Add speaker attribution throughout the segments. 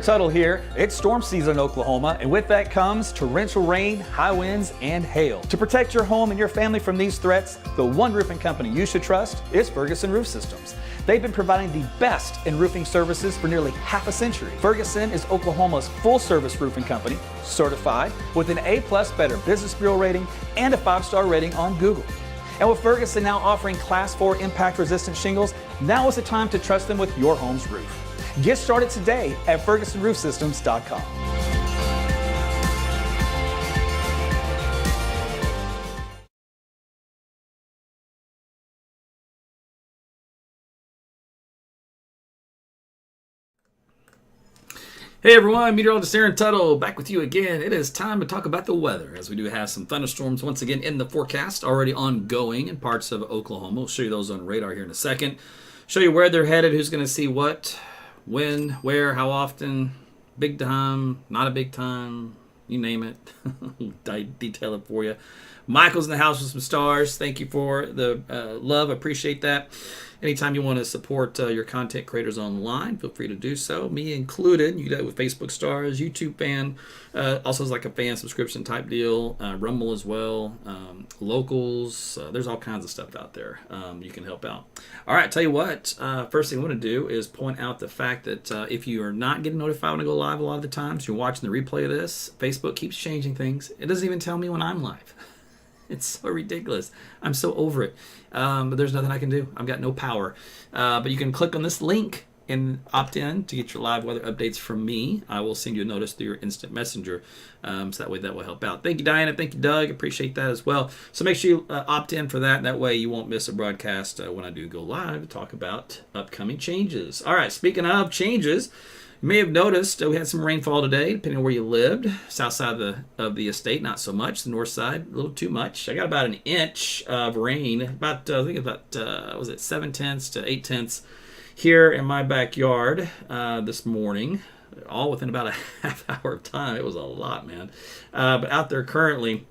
Speaker 1: Tuttle here. It's storm season in Oklahoma, and with that comes torrential rain, high winds, and hail. To protect your home and your family from these threats, the one roofing company you should trust is Ferguson Roof Systems. They've been providing the best in roofing services for nearly half a century. Ferguson is Oklahoma's full-service roofing company, certified with an A+ Better Business Bureau rating and a 5-star rating on Google. And with Ferguson now offering Class 4 impact-resistant shingles, now is the time to trust them with your home's roof. Get started today at FergusonRoofSystems.com.
Speaker 2: Hey everyone, Meteorologist Aaron Tuttle back with you again. It is time to talk about the weather, as we do have some thunderstorms once again in the forecast, already ongoing in parts of Oklahoma. We'll show you those on radar here in a second. Show you where they're headed, who's going to see what, when, where, how often, big time, not a big time, you name it. Detail it for you. Michael's in the house with some stars. Thank you for the love. Appreciate that. Anytime you want to support your content creators online, feel free to do so. Me included. You can do that with Facebook stars, YouTube fan. Also is like a fan subscription type deal. Rumble as well. Locals. There's all kinds of stuff out there you can help out. All right, tell you what. First thing I want to do is point out the fact that if you are not getting notified when I go live a lot of the times, you're watching the replay of this, Facebook keeps changing things. It doesn't even tell me when I'm live. It's so ridiculous. I'm so over it. But there's nothing I can do. I've got no power. But you can click on this link and opt in to get your live weather updates from me. I will send you a notice through your instant messenger. So that way that will help out. Thank you, Diana. Thank you, Doug. Appreciate that as well. So make sure you opt in for that. That way you won't miss a broadcast when I do go live to talk about upcoming changes. All right, speaking of changes, you may have noticed we had some rainfall today, depending on where you lived. South side of the estate, not so much. The north side, a little too much. I got about an inch of rain, about I think about 7/10 to 8/10 here in my backyard this morning, all within about a half hour of time. It was a lot, man. But out there currently,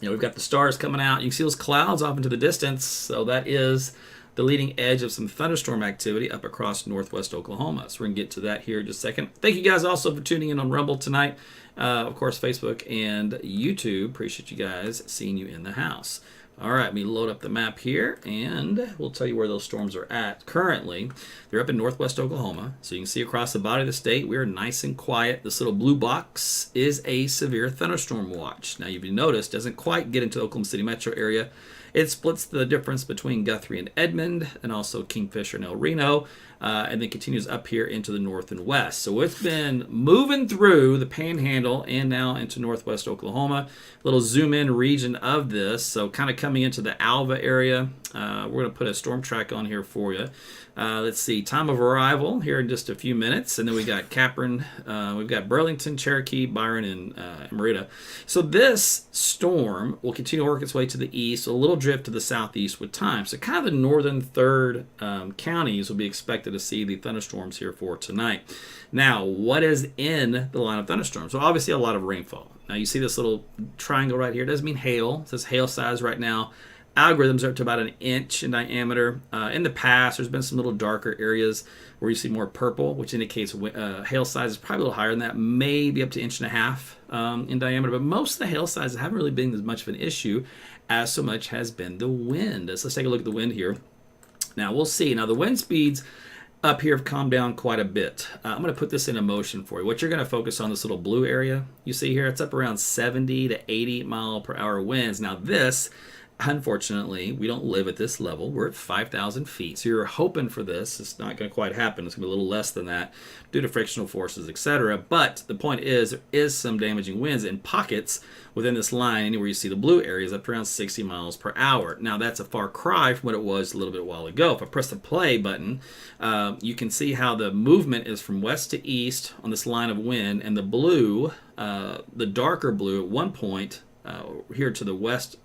Speaker 2: we've got the stars coming out. You can see those clouds off into the distance. So that is the leading edge of some thunderstorm activity up across northwest Oklahoma. So we're going to get to that here in just a second. Thank you guys also for tuning in on Rumble tonight. Of course, Facebook and YouTube. Appreciate you guys seeing you in the house. All right, let me load up the map here, and we'll tell you where those storms are at. Currently, they're up in northwest Oklahoma. So you can see across the body of the state, we are nice and quiet. This little blue box is a severe thunderstorm watch. Now, you've noticed, doesn't quite get into the Oklahoma City metro area. It splits the difference between Guthrie and Edmond, and also Kingfisher and El Reno, and then continues up here into the north and west. So it's been moving through the Panhandle and now into northwest Oklahoma. Little zoom in region of this, so kind of coming into the Alva area. We're going to put a storm track on here for you. Let's see, time of arrival here in just a few minutes, and then we got Capron, we've got Burlington, Cherokee, Byron, and Merida. So this storm will continue to work its way to the east, a little drift to the southeast with time. So kind of the northern third counties will be expected to see the thunderstorms here for tonight. Now, what is in the line of thunderstorms? So obviously a lot of rainfall. Now you see this little triangle right here. It doesn't mean hail. It says hail size right now. Algorithms are up to about an inch in diameter. In the past, there's been some little darker areas where you see more purple, which indicates hail size is probably a little higher than that, maybe up to 1.5 inches in diameter. But most of the hail sizes haven't really been as much of an issue as so much has been the wind. So let's take a look at the wind here. Now, we'll see. Now, the wind speeds up here have calmed down quite a bit. I'm going to put this in motion for you. What you're going to focus on, this little blue area you see here, it's up around 70 to 80 mile per hour winds. Now, this, unfortunately, we don't live at this level. We're at 5,000 feet. So you're hoping for this. It's not going to quite happen. It's going to be a little less than that due to frictional forces, etc. But the point is, there is some damaging winds in pockets within this line. Anywhere you see the blue areas up to around 60 miles per hour. Now, that's a far cry from what it was a little bit while ago. If I press the play button, you can see how the movement is from west to east on this line of wind. And the blue, the darker blue at one point here to the west,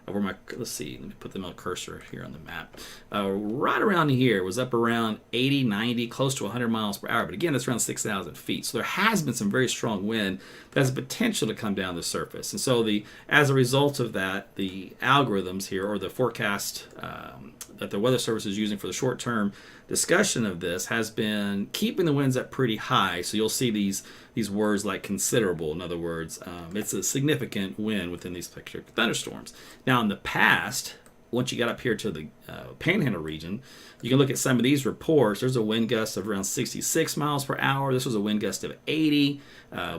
Speaker 2: let's see, let me put the little cursor here on the map. Right around here was up around 80, 90, close to 100 miles per hour. But again, that's around 6,000 feet. So there has been some very strong wind that has the potential to come down the surface. And so as a result of that, the algorithms here, or the forecast that the Weather Service is using for the short term, discussion of this has been keeping the winds up pretty high. So you'll see these words like considerable. In other words, it's a significant wind within these particular thunderstorms. Now, in the past, once you got up here to the Panhandle region, you can look at some of these reports. There's a wind gust of around 66 miles per hour. This was a wind gust of 80.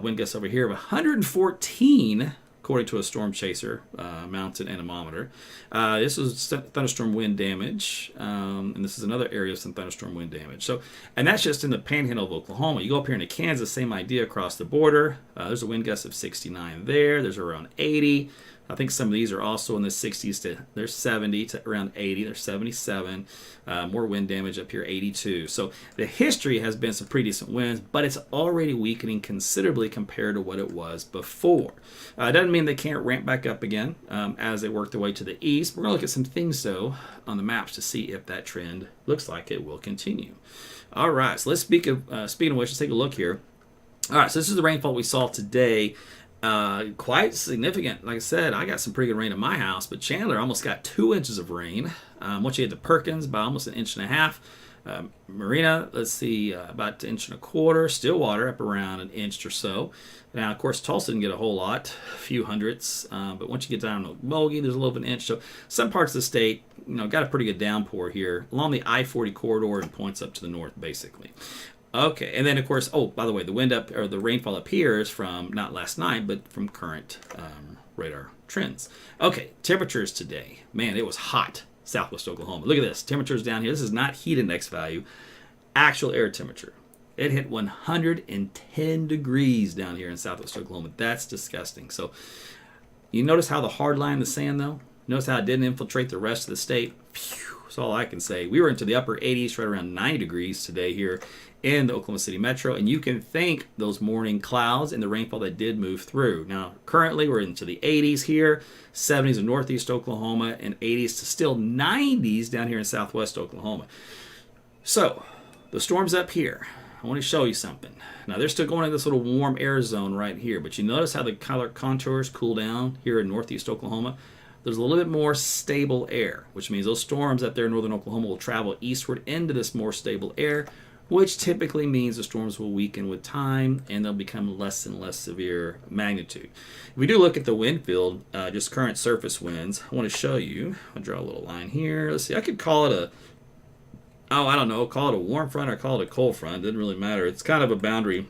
Speaker 2: Wind gust over here of 114, according to a storm chaser mounted anemometer. This was thunderstorm wind damage, and this is another area of some thunderstorm wind damage. So, and that's just in the Panhandle of Oklahoma. You go up here into Kansas, same idea across the border. There's a wind gust of 69 there. There's around 80. I think some of these are also in the 60s to they're 70 to around 80. They're 77. More wind damage up here, 82. So the history has been some pretty decent winds, but it's already weakening considerably compared to what it was before. It doesn't mean they can't ramp back up again as they work their way to the east. We're going to look at some things, though, on the maps to see if that trend looks like it will continue. All right, so let's speaking of which, let's take a look here. All right, so this is the rainfall we saw today. Quite significant. Like I said, I got some pretty good rain in my house, but Chandler almost got 2 inches of rain. Once you get to Perkins, by almost 1.5 inches. Marina, let's see, about 1.25 inches. Stillwater up around 1 inch or so. Now, of course, Tulsa didn't get a whole lot, a few hundredths. But once you get down to Mogi, there's a little bit of 1 inch. So some parts of the state, got a pretty good downpour here along the I-40 corridor and points up to the north, basically. Okay, and then of course, oh, by the way, the rainfall up here is from not last night, but from current radar trends. Okay, temperatures today. Man, it was hot, southwest Oklahoma. Look at this, temperatures down here. This is not heat index value, actual air temperature. It hit 110 degrees down here in southwest Oklahoma. That's disgusting. So you notice how the hard line in the sand, though? Notice how it didn't infiltrate the rest of the state? Phew, that's all I can say. We were into the upper 80s, right around 90 degrees today here in the Oklahoma City metro, and you can thank those morning clouds and the rainfall that did move through. Now, currently, we're into the 80s here, 70s in northeast Oklahoma, and 80s to still 90s down here in southwest Oklahoma. So, the storm's up here. I want to show you something. Now, they're still going in this little warm air zone right here, but you notice how the color contours cool down here in northeast Oklahoma? There's a little bit more stable air, which means those storms up there in northern Oklahoma will travel eastward into this more stable air, which typically means the storms will weaken with time and they'll become less and less severe magnitude. If we do look at the wind field, just current surface winds, I want to show you. I'll draw a little line here. Let's see, I could call it I don't know, call it a warm front or call it a cold front. Doesn't really matter. It's kind of a boundary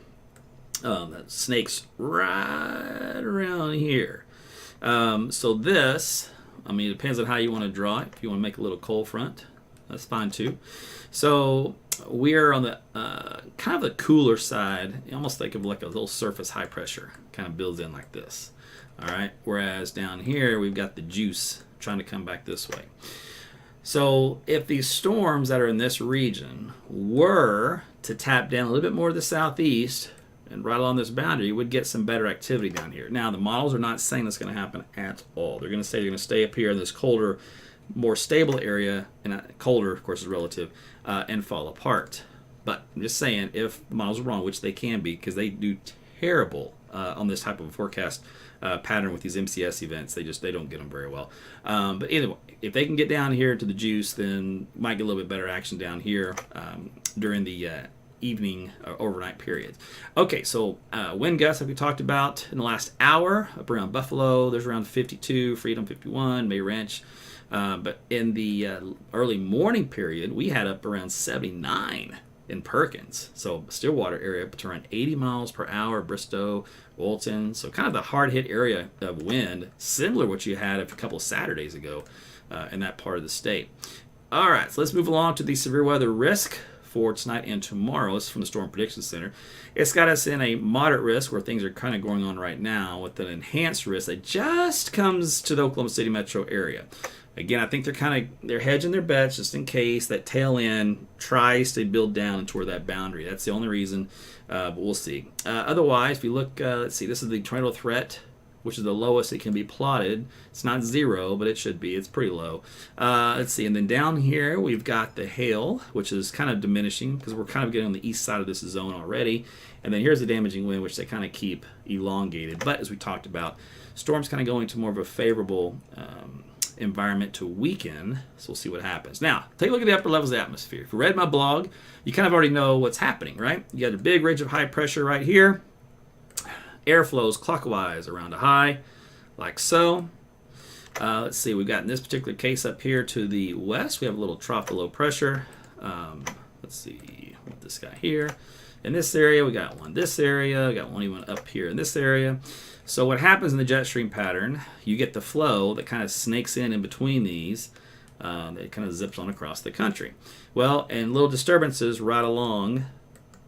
Speaker 2: that snakes right around here. So this, it depends on how you want to draw it. If you want to make a little cold front, that's fine too. So we're on the kind of the cooler side. You almost think of like a little surface high pressure kind of builds in like this. All right. Whereas down here we've got the juice trying to come back this way. So if these storms that are in this region were to tap down a little bit more to the southeast and right along this boundary, you would get some better activity down here. Now, the models are not saying that's going to happen at all. They're going to say they're going to stay up here in this colder, more stable area, and colder, of course, is relative, and fall apart. But I'm just saying, if the models are wrong, which they can be, because they do terrible on this type of a forecast pattern with these MCS events, they don't get them very well. But either way, if they can get down here to the juice, then might get a little bit better action down here during the evening or overnight periods. Okay, so wind gusts like we talked about in the last hour up around Buffalo. There's around 52, Freedom 51, May Ranch. But in the early morning period, we had up around 79 in Perkins. So Stillwater area up to around 80 miles per hour, Bristow, Walton. So kind of the hard hit area of wind, similar to what you had a couple of Saturdays ago in that part of the state. All right, so let's move along to the severe weather risk for tonight and tomorrow. This is from the Storm Prediction Center. It's got us in a moderate risk where things are kind of going on right now with an enhanced risk that just comes to the Oklahoma City metro area. Again, I think they're hedging their bets just in case that tail end tries to build down toward that boundary. That's the only reason, but we'll see. Otherwise, if you look, let's see, this is the tornado threat, which is the lowest it can be plotted. It's not 0, but it should be. It's pretty low. Let's see, and then down here we've got the hail, which is kind of diminishing because we're kind of getting on the east side of this zone already. And then here's the damaging wind, which they kind of keep elongated. But as we talked about, storms kind of going to more of a favorable environment to weaken. So we'll see what happens. Now, take a look at the upper levels of the atmosphere. If you read my blog, you kind of already know what's happening, right? You got a big ridge of high pressure right here. Air flows clockwise around a high, like so. Let's see, we've got in this particular case up here to the west, we have a little trough of low pressure. Let's see, with this guy here. In this area, we got one this area, we got one even up here in this area. So what happens in the jet stream pattern, you get the flow that kind of snakes in between these. It kind of zips on across the country. Well, and little disturbances right along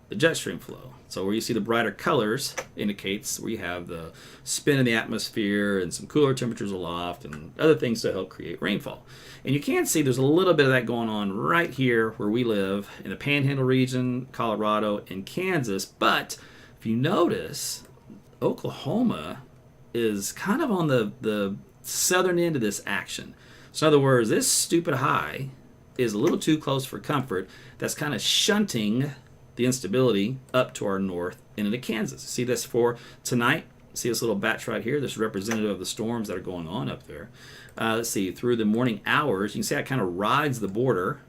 Speaker 2: the jet stream flow. So where you see the brighter colors indicates where you have the spin in the atmosphere and some cooler temperatures aloft and other things to help create rainfall. And you can see there's a little bit of that going on right here where we live in the Panhandle region, Colorado, and Kansas. But if you notice, Oklahoma is kind of on the southern end of this action. So in other words, this stupid high is a little too close for comfort. That's kind of shunting the instability up to our north and into Kansas. See this for tonight? See this little batch right here? This is representative of the storms that are going on up there. Let's see, through the morning hours, you can see it kind of rides the border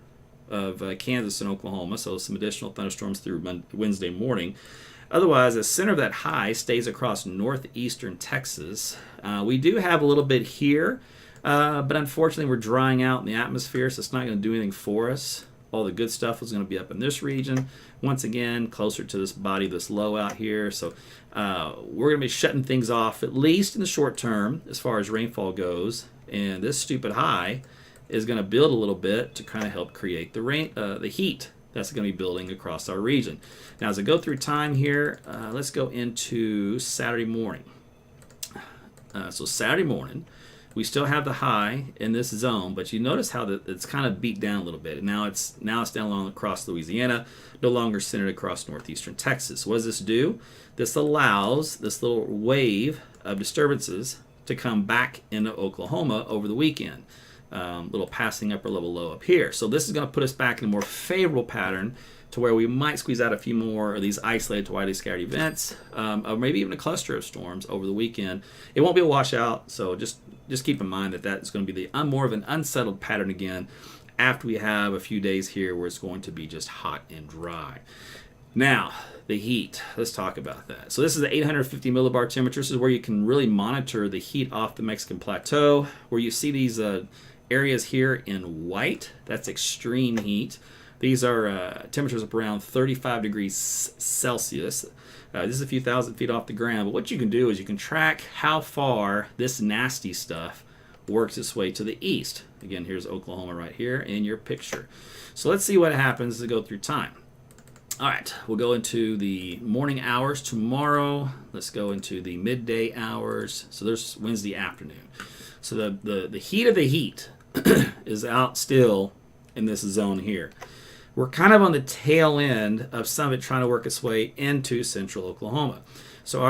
Speaker 2: of Kansas and Oklahoma, so some additional thunderstorms through Wednesday morning. Otherwise, the center of that high stays across northeastern Texas. We do have a little bit here, but unfortunately we're drying out in the atmosphere, so it's not going to do anything for us. All the good stuff is going to be up in this region. Once again, closer to this body, this low out here. So we're going to be shutting things off, at least in the short term, as far as rainfall goes. And this stupid high is going to build a little bit to kind of help create the heat that's going to be building across our region. Now, as I go through time here, let's go into Saturday morning. So Saturday morning, we still have the high in this zone, but you notice how it's kind of beat down a little bit. Now it's down along across Louisiana, no longer centered across northeastern Texas. What does this do? This allows this little wave of disturbances to come back into Oklahoma over the weekend. Little passing upper level low up here. So this is going to put us back in a more favorable pattern to where we might squeeze out a few more of these isolated to widely scattered events, or maybe even a cluster of storms over the weekend. It won't be a washout, so just keep in mind that that's going to be the more of an unsettled pattern again after we have a few days here where it's going to be just hot and dry. Now, the heat. Let's talk about that. So this is the 850 millibar temperature. This is where you can really monitor the heat off the Mexican plateau, where you see these areas here in white. That's extreme heat. These are temperatures up around 35 degrees Celsius. This is a few thousand feet off the ground, but what you can do is you can track how far this nasty stuff works its way to the east. Again, here's Oklahoma right here in your picture. So let's see what happens as we go through time. All right, we'll go into the morning hours tomorrow. Let's go into the midday hours. So there's Wednesday afternoon. So the heat of the heat is out still in this zone here. We're kind of on the tail end of some of it trying to work its way into central Oklahoma. So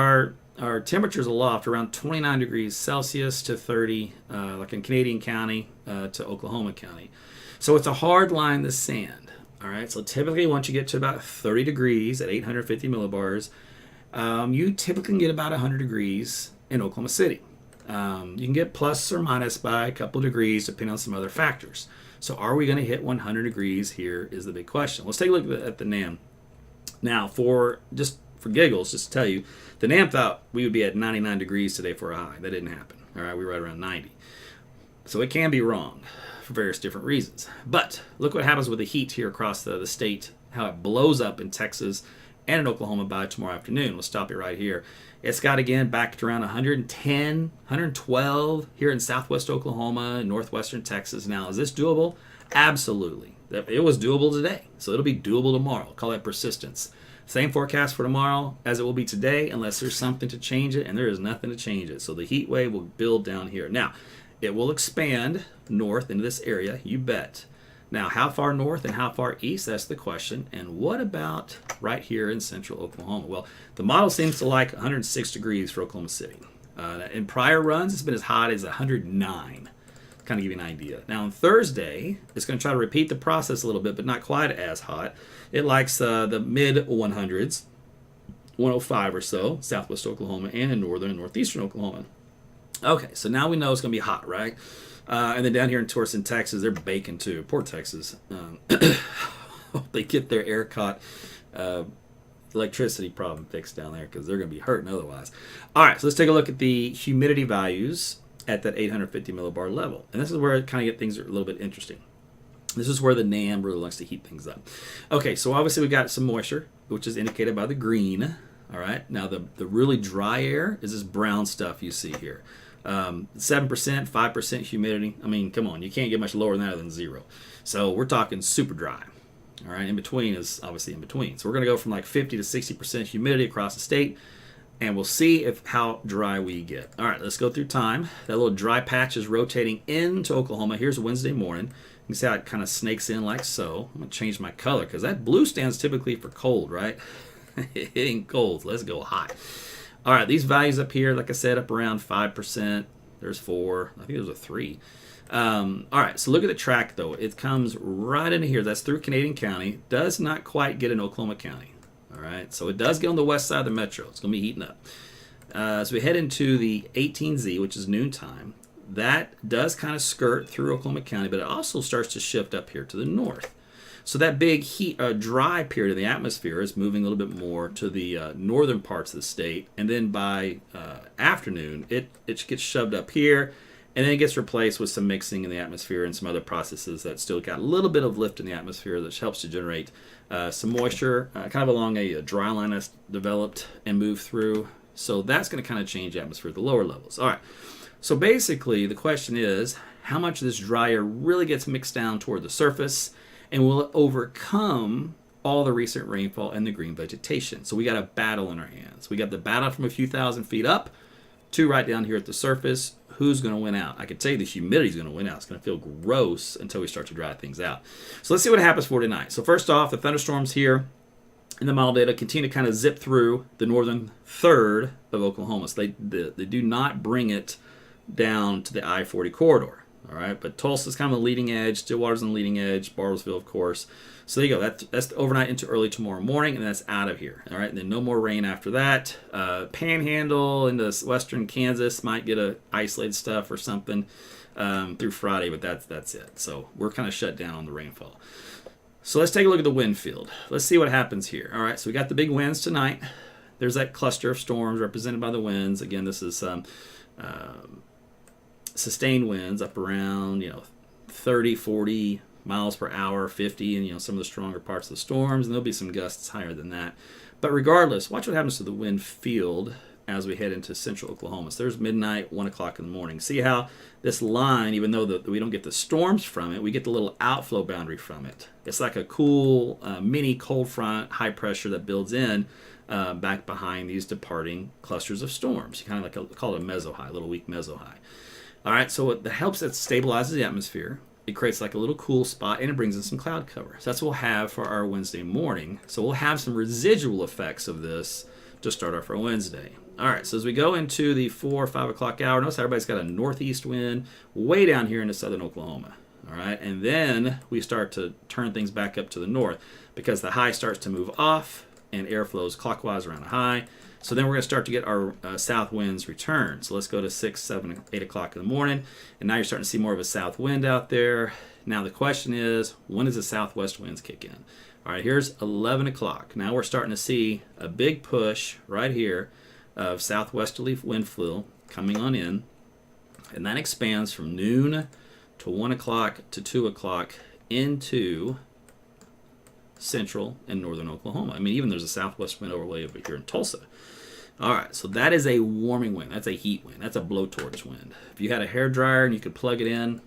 Speaker 2: our temperatures aloft around 29 degrees Celsius to 30, like in Canadian County to Oklahoma County. So it's a hard line in the sand. All right. So typically, once you get to about 30 degrees at 850 millibars, you typically can get about 100 degrees in Oklahoma City. You can get plus or minus by a couple of degrees depending on some other factors. So are we going to hit 100 degrees here is the big question. Let's take a look at the NAM. Now, for giggles, just to tell you, the NAM thought we would be at 99 degrees today for a high. That didn't happen. All right, we were right around 90. So it can be wrong for various different reasons. But look what happens with the heat here across the state, how it blows up in Texas and in Oklahoma by tomorrow afternoon. We'll stop it right here. It's got, again, back to around 110, 112 here in southwest Oklahoma and northwestern Texas. Now, is this doable? Absolutely. It was doable today, so it'll be doable tomorrow. Call that persistence. Same forecast for tomorrow as it will be today, unless there's something to change it, and there is nothing to change it. So the heat wave will build down here. Now, it will expand north into this area, you bet. Now, how far north and how far east, that's the question. And what about right here in central Oklahoma? Well, the model seems to like 106 degrees for Oklahoma City. In prior runs, it's been as hot as 109. Kind of give you an idea. Now, on Thursday, it's going to try to repeat the process a little bit, but not quite as hot. It likes the mid-100s, 105 or so, southwest Oklahoma, and in northern and northeastern Oklahoma. Okay, so now we know it's going to be hot, right? And then down here in Torson, Texas, they're baking too. Poor Texas. They get their ERCOT electricity problem fixed down there because they're going to be hurting otherwise. All right, so let's take a look at the humidity values at that 850 millibar level. And this is where it kind of get things a little bit interesting. This is where the NAM really likes to heat things up. Okay, so obviously we got some moisture, which is indicated by the green. All right, now the really dry air is this brown stuff you see here. 7%, 5% humidity. I mean, come on, you can't get much lower than that than 0. So we're talking super dry. All right, in between is obviously in between. So we're going to go from like 50 to 60% humidity across the state, and we'll see how dry we get. All right, let's go through time. That little dry patch is rotating into Oklahoma. Here's Wednesday morning. You can see how it kind of snakes in like so. I'm going to change my color because that blue stands typically for cold, right? It ain't cold. Let's go hot. All right, these values up here, like I said, up around 5%. There's 4. I think there's a 3. All right, so look at the track, though. It comes right into here. That's through Canadian County. Does not quite get in Oklahoma County. All right, so it does get on the west side of the metro. It's going to be heating up. As we head into the 18Z, which is noontime, that does kind of skirt through Oklahoma County, but it also starts to shift up here to the north. So that big dry period in the atmosphere is moving a little bit more to the northern parts of the state, and then by afternoon, it gets shoved up here, and then it gets replaced with some mixing in the atmosphere and some other processes that still got a little bit of lift in the atmosphere that helps to generate some moisture, kind of along a dry line that's developed and moved through. So that's going to kind of change the atmosphere at the lower levels. All right. So basically, the question is, how much of this dry air really gets mixed down toward the surface, and will it overcome all the recent rainfall and the green vegetation? So we got a battle in our hands. We got the battle from a few thousand feet up to right down here at the surface. Who's going to win out? I could tell you the humidity is going to win out. It's going to feel gross until we start to dry things out. So let's see what happens for tonight. So first off, the thunderstorms here in the model data continue to kind of zip through the northern third of Oklahoma. So they do not bring it down to the I-40 corridor. All right, but Tulsa's kind of the leading edge. Stillwater's on the leading edge. Bartlesville, of course. So there you go. That's overnight into early tomorrow morning, and that's out of here. All right, and then no more rain after that. Panhandle into western Kansas might get a isolated stuff or something through Friday, but that's it. So we're kind of shut down on the rainfall. So let's take a look at the wind field. Let's see what happens here. All right, so we got the big winds tonight. There's that cluster of storms represented by the winds. Again, this is sustained winds up around 30, 40 miles per hour, 50, and some of the stronger parts of the storms, and there'll be some gusts higher than that. But regardless, watch what happens to the wind field as we head into central Oklahoma. So there's midnight, 1 o'clock in the morning. See how this line, even though we don't get the storms from it, we get the little outflow boundary from it. It's like a cool mini cold front, high pressure that builds in back behind these departing clusters of storms. You kind of call it a mesohigh, a little weak mesohigh. All right, so it helps it stabilizes the atmosphere. It creates like a little cool spot, and it brings in some cloud cover. So that's what we'll have for our Wednesday morning. So we'll have some residual effects of this to start off our Wednesday. All right, so as we go into the 4 or 5 o'clock hour, notice everybody's got a northeast wind way down here into southern Oklahoma. All right, and then we start to turn things back up to the north because the high starts to move off and air flows clockwise around the high. So then we're going to start to get our south winds return. So let's go to 6, 7, 8 o'clock in the morning. And now you're starting to see more of a south wind out there. Now the question is, when does the southwest winds kick in? All right, here's 11 o'clock. Now we're starting to see a big push right here of southwesterly wind flow coming on in. And that expands from noon to 1 o'clock to 2 o'clock into central and northern Oklahoma. I mean, even there's a southwest wind overlay over here in Tulsa. All right, so that is a warming wind. That's a heat wind. That's a blowtorch wind. If you had a hairdryer and you could plug it in,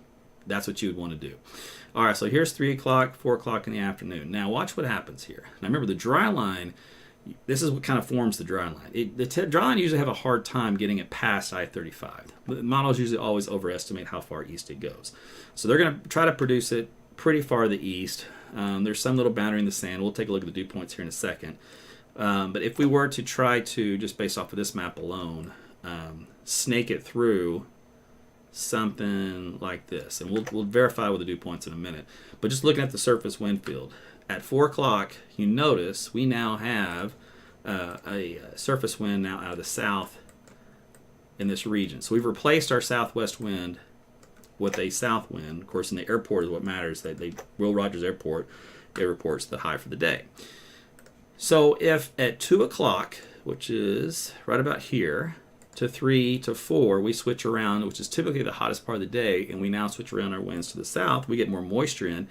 Speaker 2: that's what you would want to do. All right, so here's 3 o'clock, 4 o'clock in the afternoon. Now watch what happens here. Now remember, the dry line, this is what kind of forms the dry line. The dry line usually have a hard time getting it past I-35. The models usually always overestimate how far east it goes. So they're going to try to produce it pretty far to the east. There's some little boundary in the sand. We'll take a look at the dew points here in a second. But if we were to try to, just based off of this map alone, snake it through something like this, and we'll verify with the dew points in a minute. But just looking at the surface wind field, at 4 o'clock, you notice we now have a surface wind now out of the south in this region. So we've replaced our southwest wind with a south wind. Of course, in the airport is what matters. Will Rogers Airport, it reports the high for the day. So if at 2 o'clock, which is right about here, to 3 to 4, we switch around, which is typically the hottest part of the day, and we now switch around our winds to the south, we get more moisture in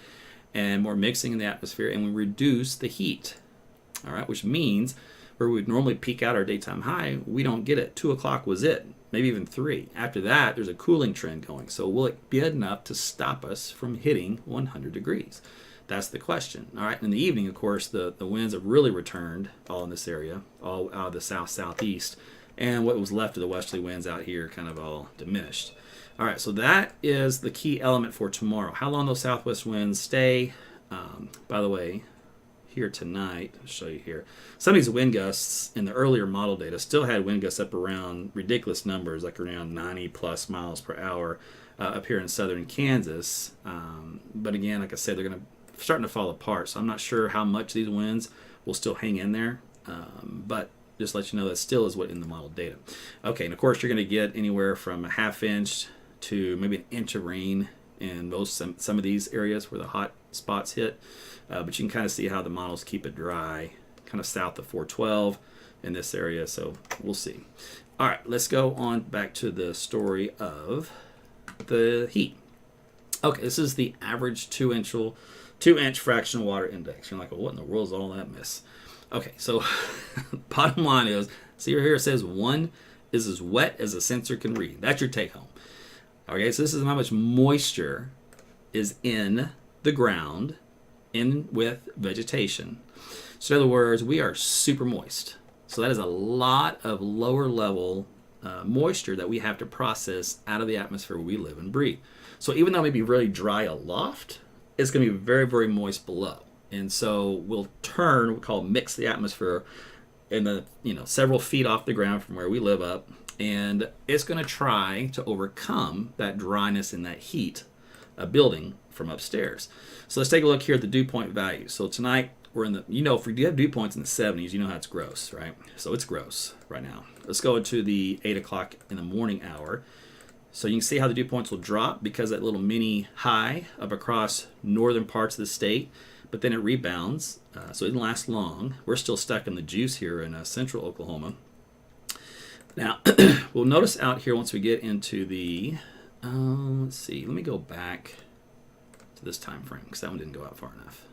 Speaker 2: and more mixing in the atmosphere, and we reduce the heat. All right, which means where we would normally peak out our daytime high, we don't get it. 2 o'clock was it, maybe even 3. After that, there's a cooling trend going. So will it be enough to stop us from hitting 100 degrees? That's the question. All right, in the evening, of course, the winds have really returned all in this area, all out of the south-southeast. And what was left of the westerly winds out here kind of all diminished. All right, so that is the key element for tomorrow. How long those southwest winds stay. By the way, here tonight, I'll show you here. Some of these wind gusts in the earlier model data still had wind gusts up around ridiculous numbers, like around 90 plus miles per hour up here in southern Kansas. But again, like I said, they're starting to fall apart. So I'm not sure how much these winds will still hang in there. But just let you know that still is what in the model data. Okay, and of course you're going to get anywhere from a ½ inch to maybe an inch of rain in some of these areas where the hot spots hit. But you can kind of see how the models keep it dry, kind of south of 412 in this area. So we'll see. All right, let's go on back to the story of the heat. Okay, this is the average 2-inch fractional water index. You're like, well, what in the world is all that mess? Okay, so bottom line is, see here it says 1 is as wet as a sensor can read. That's your take home. Okay, so this is how much moisture is in the ground in with vegetation. So in other words, we are super moist. So that is a lot of lower level moisture that we have to process out of the atmosphere where we live and breathe. So even though it may be really dry aloft, it's going to be very, very moist below. And so we'll mix the atmosphere in the several feet off the ground from where we live up, and it's going to try to overcome that dryness and that heat building from upstairs. So let's take a look here at the dew point value. So tonight we're in the, if you have dew points in the 70s, you know how it's gross, right? So it's gross right now. Let's go into the 8 o'clock in the morning hour. So you can see how the dew points will drop because that little mini high up across northern parts of the state, but then it rebounds, so it didn't last long. We're still stuck in the juice here in central Oklahoma. Now, we'll notice out here once we get into the, let's see, let me go back to this time frame because that one didn't go out far enough.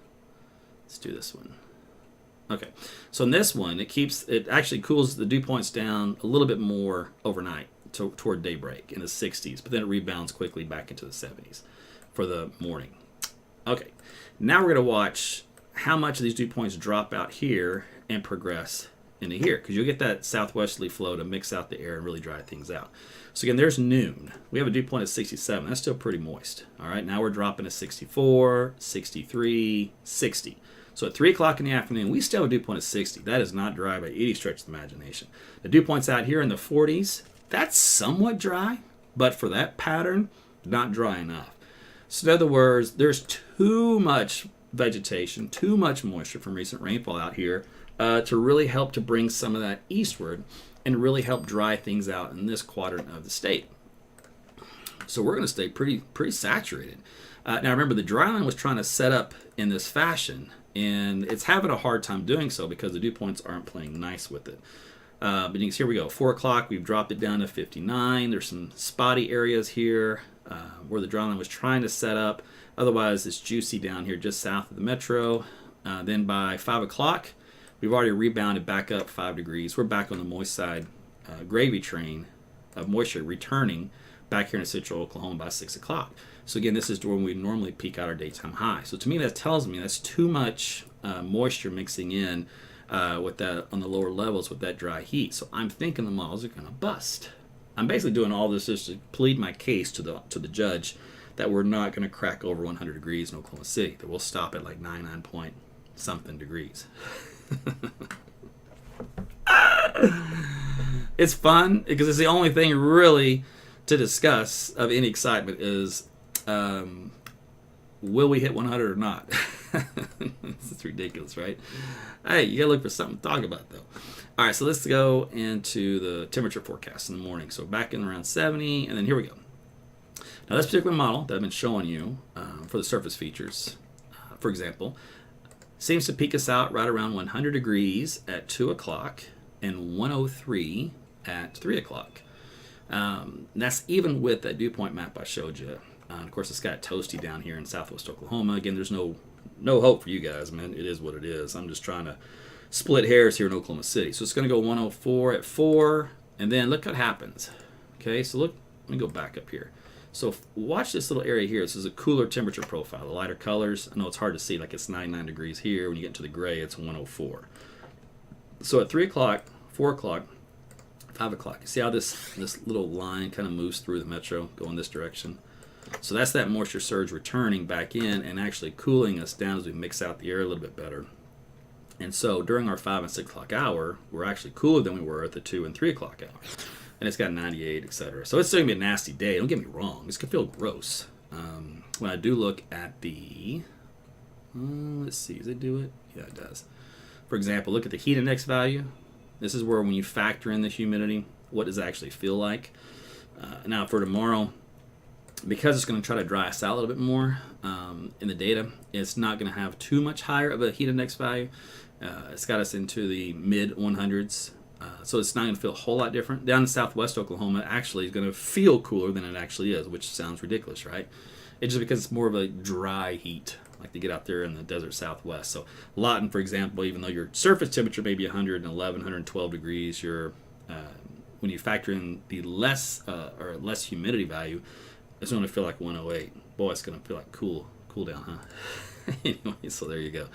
Speaker 2: Let's do this one. Okay, so in this one, it actually cools the dew points down a little bit more overnight toward daybreak in the 60s, but then it rebounds quickly back into the 70s for the morning. Okay, now we're going to watch how much of these dew points drop out here and progress into here, because you'll get that southwesterly flow to mix out the air and really dry things out. So again, there's noon. We have a dew point of 67. That's still pretty moist. All right, now we're dropping to 64, 63, 60. So at 3 o'clock in the afternoon, we still have a dew point of 60. That is not dry by any stretch of the imagination. The dew points out here in the 40s, that's somewhat dry, but for that pattern, not dry enough. So in other words, there's too much vegetation, too much moisture from recent rainfall out here to really help to bring some of that eastward and really help dry things out in this quadrant of the state. So we're going to stay pretty saturated. Now remember, the dry line was trying to set up in this fashion, and it's having a hard time doing so because the dew points aren't playing nice with it. But you can see, here we go, 4 o'clock, we've dropped it down to 59. There's some spotty areas here where the dry line was trying to set up. Otherwise, it's juicy down here just south of the metro. Then by 5 o'clock, we've already rebounded back up 5 degrees. We're back on the moist side gravy train of moisture returning back here in central Oklahoma by 6 o'clock. So again, this is when we normally peak out our daytime high. So to me, that tells me that's too much moisture mixing in with that on the lower levels with that dry heat. So I'm thinking the models are going to bust. I'm basically doing all this just to plead my case to the judge that we're not going to crack over 100 degrees in Oklahoma City. That we'll stop at like 99 point something degrees. It's fun because it's the only thing really to discuss of any excitement is will we hit 100 or not? It's ridiculous, right? Hey, you gotta look for something to talk about though. All right, so let's go into the temperature forecast in the morning. So back in around 70, and then here we go. Now, this particular model that I've been showing you for the surface features, for example, seems to peak us out right around 100 degrees at 2 o'clock and 103 at 3 o'clock. That's even with that dew point map I showed you. Of course, it's got toasty down here in southwest Oklahoma. Again, there's no hope for you guys, man. It is what it is. I'm just trying to split hairs here in Oklahoma City. So it's going to go 104 at 4, and then look what happens. Okay, so look, let me go back up here. So watch this little area here. This is a cooler temperature profile. The lighter colors, I know it's hard to see, like it's 99 degrees here. When you get into the gray, it's 104. So at 3 o'clock, 4 o'clock, 5 o'clock, you see how this little line kind of moves through the metro, going this direction? So that's that moisture surge returning back in and actually cooling us down as we mix out the air a little bit better. And so during our 5 and 6 o'clock hour, we're actually cooler than we were at the 2 and 3 o'clock hour. And it's got 98, etc. So it's still going to be a nasty day. Don't get me wrong. This could feel gross. When I do look at the... let's see. Does it do it? Yeah, it does. For example, look at the heat index value. This is where when you factor in the humidity, what does it actually feel like? Now for tomorrow, because it's going to try to dry us out a little bit more in the data, it's not going to have too much higher of a heat index value. It's got us into the mid 100s. So it's not going to feel a whole lot different. Down in southwest Oklahoma, actually is going to feel cooler than it actually is, which sounds ridiculous, right? It's just because it's more of a dry heat, like they get out there in the desert southwest. So Lawton, for example, even though your surface temperature may be 111, 112 degrees, your when you factor in the less humidity value, it's going to feel like 108. Boy, it's going to feel like cool down, huh? Anyway, so there you go.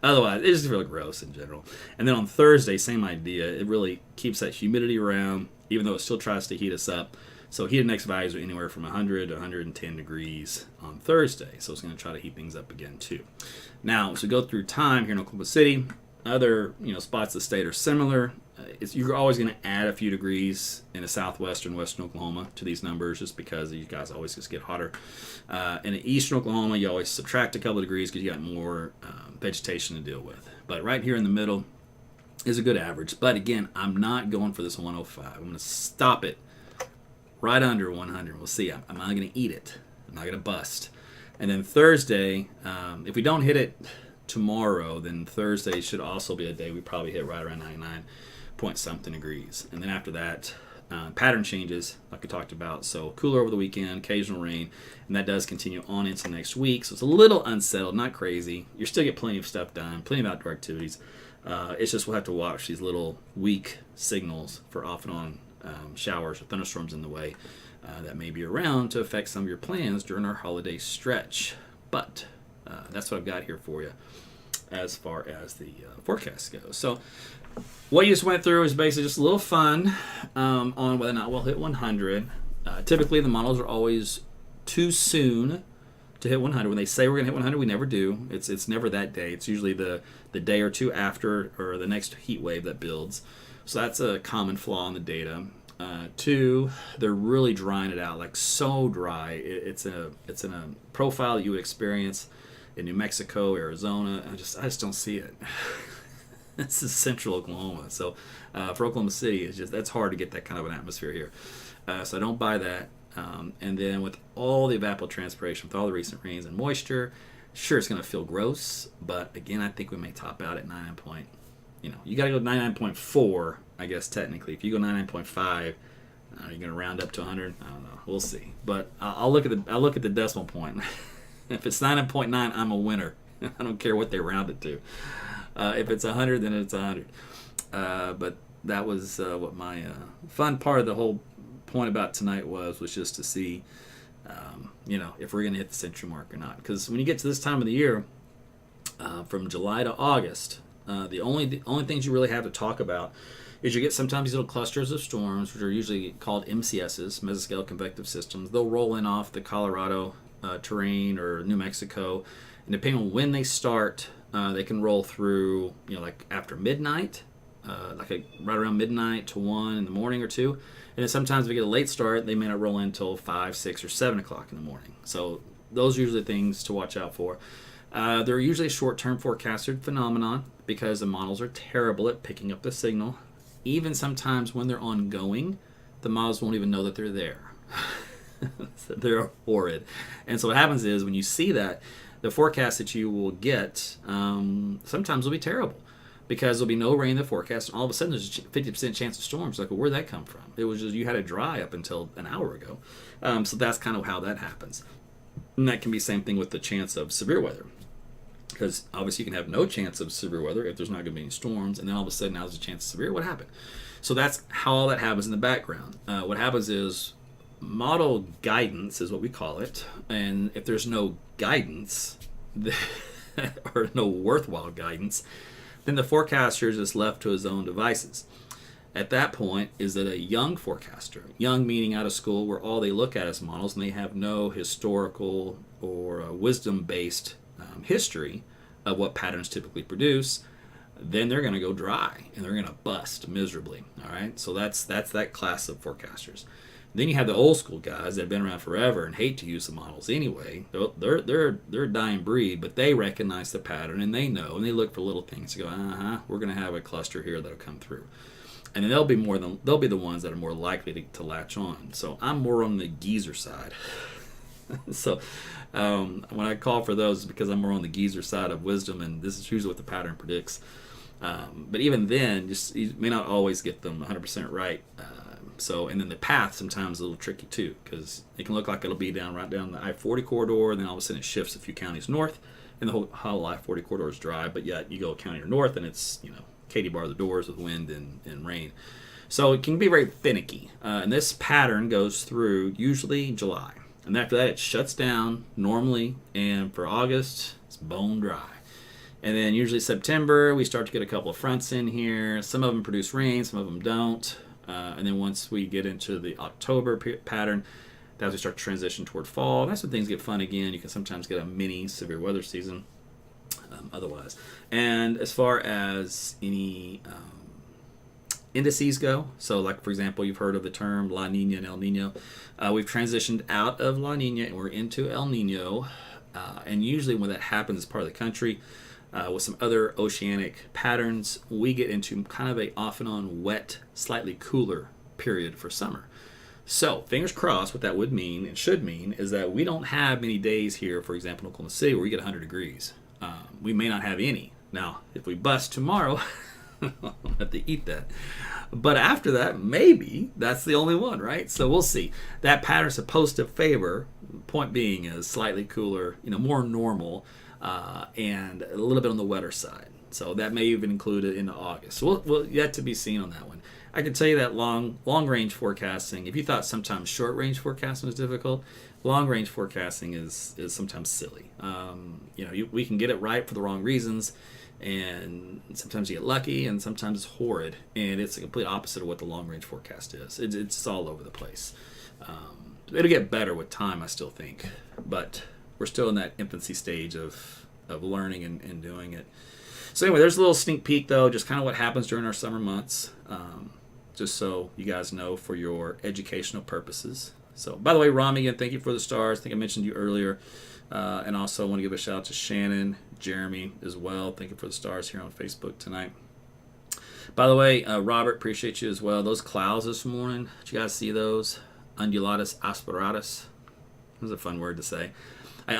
Speaker 2: Otherwise, it just feels gross in general. And then on Thursday, same idea. It really keeps that humidity around, even though it still tries to heat us up. So heat index values are anywhere from 100 to 110 degrees on Thursday. So it's going to try to heat things up again too. Now, as we go through time here in Oklahoma City, other spots of the state are similar. You're always going to add a few degrees in the southwestern, western Oklahoma to these numbers just because you guys always just get hotter. In the eastern Oklahoma, you always subtract a couple of degrees because you got more vegetation to deal with. But right here in the middle is a good average. But again, I'm not going for this 105. I'm going to stop it right under 100. We'll see. I'm not going to eat it. I'm not going to bust. And then Thursday, if we don't hit it tomorrow, then Thursday should also be a day we probably hit right around 99 point something degrees. And then after that, pattern changes like we talked about. So cooler over the weekend, occasional rain, and that does continue on into next week. So it's a little unsettled, not crazy. You still get plenty of stuff done, plenty of outdoor activities. It's just we'll have to watch these little weak signals for off and on showers or thunderstorms in the way that may be around to affect some of your plans during our holiday stretch. But that's what I've got here for you as far as the forecast goes. So what you just went through is basically just a little fun on whether or not we'll hit 100. Typically, the models are always too soon to hit 100. When they say we're going to hit 100, we never do. It's never that day. It's usually the day or two after or the next heat wave that builds. So that's a common flaw in the data. Two, they're really drying it out, like so dry. It's in a profile that you would experience in New Mexico, Arizona. I just don't see it. This is central Oklahoma, so for Oklahoma City, that's hard to get that kind of an atmosphere here. So I don't buy that. And then with all the evapotranspiration, with all the recent rains and moisture, sure, it's going to feel gross. But again, I think we may top out at 99 point. You got to go 99.4, I guess technically. If you go 99.5, are you going to round up to 100? I don't know. We'll see. But I'll look at the decimal point. If it's 99.9, I'm a winner. I don't care what they round it to. If it's 100, then it's 100. But that was what my fun part of the whole point about tonight was just to see, if we're going to hit the century mark or not. Because when you get to this time of the year, from July to August, the only things you really have to talk about is you get sometimes these little clusters of storms, which are usually called MCSs, mesoscale convective systems. They'll roll in off the Colorado terrain or New Mexico, and depending on when they start, they can roll through, like after midnight, right around midnight to 1 in the morning or 2. And then sometimes if we get a late start, they may not roll in until 5, 6, or 7 o'clock in the morning. So those are usually things to watch out for. They're usually a short-term forecasted phenomenon because the models are terrible at picking up the signal. Even sometimes when they're ongoing, the models won't even know that they're there. So they're horrid. And so what happens is when you see that, the forecast that you will get sometimes will be terrible because there'll be no rain in the forecast, and all of a sudden there's a 50% chance of storms. Like, well, where'd that come from? It was just you had it dry up until an hour ago. So that's kind of how that happens. And that can be the same thing with the chance of severe weather. Because obviously you can have no chance of severe weather if there's not going to be any storms, and then all of a sudden now there's a chance of severe. What happened? So that's how all that happens in the background. What happens is model guidance is what we call it, and if there's no guidance or no worthwhile guidance, then the forecaster is just left to his own devices. At that point, is that a young forecaster, young meaning out of school, where all they look at is models and they have no historical or wisdom-based history of what patterns typically produce, then they're going to go dry and they're going to bust miserably. All right, so that's that class of forecasters. Then you have the old school guys that have been around forever and hate to use the models anyway. They're a dying breed, but they recognize the pattern and they know and they look for little things to go, we're going to have a cluster here that'll come through. And then they'll be the ones that are more likely to latch on. So I'm more on the geezer side. So when I call for those, it's because I'm more on the geezer side of wisdom, and this is usually what the pattern predicts. But even then, you may not always get them 100% right. And then the path sometimes is a little tricky too, because it can look like it'll be right down the I-40 corridor, and then all of a sudden it shifts a few counties north, and the whole I-40 corridor is dry, but yet you go a county north, and it's, Katie bar the doors with wind and rain. So it can be very finicky. And this pattern goes through usually July. And after that, it shuts down normally. And for August, it's bone dry. And then usually September, we start to get a couple of fronts in here. Some of them produce rain, some of them don't. And then once we get into the October pattern, as we start to transition toward fall, that's when things get fun again. You can sometimes get a mini severe weather season. Otherwise. And as far as any indices go, so like for example, you've heard of the term La Nina and El Nino. We've transitioned out of La Nina and we're into El Nino. And usually when that happens as part of the country, with some other oceanic patterns, we get into kind of a off and on wet, slightly cooler period for summer. So fingers crossed, what that would mean and should mean is that we don't have many days here, for example, in Oklahoma City, where we get 100 degrees. We may not have any. Now, if we bust tomorrow, I'll have to eat that. But after that, maybe that's the only one, right? So we'll see. That pattern's supposed to favor, point being, is slightly cooler, more normal, and a little bit on the wetter side. So that may even include it into August. So we'll yet to be seen on that one. I can tell you that long range forecasting, if you thought sometimes short range forecasting was difficult, long range forecasting is sometimes silly. We can get it right for the wrong reasons, and sometimes you get lucky, and sometimes it's horrid, and it's the complete opposite of what the long range forecast is. It's all over the place. It'll get better with time, I still think, but we're still in that infancy stage of learning and doing it. So anyway, there's a little sneak peek though, just kind of what happens during our summer months, just so you guys know for your educational purposes. So, by the way, Rami, again, thank you for the stars. I think I mentioned you earlier. And also I want to give a shout out to Shannon, Jeremy as well. Thank you for the stars here on Facebook tonight. By the way, Robert, appreciate you as well. Those clouds this morning, did you guys see those? Undulatus asperatus. That was a fun word to say. I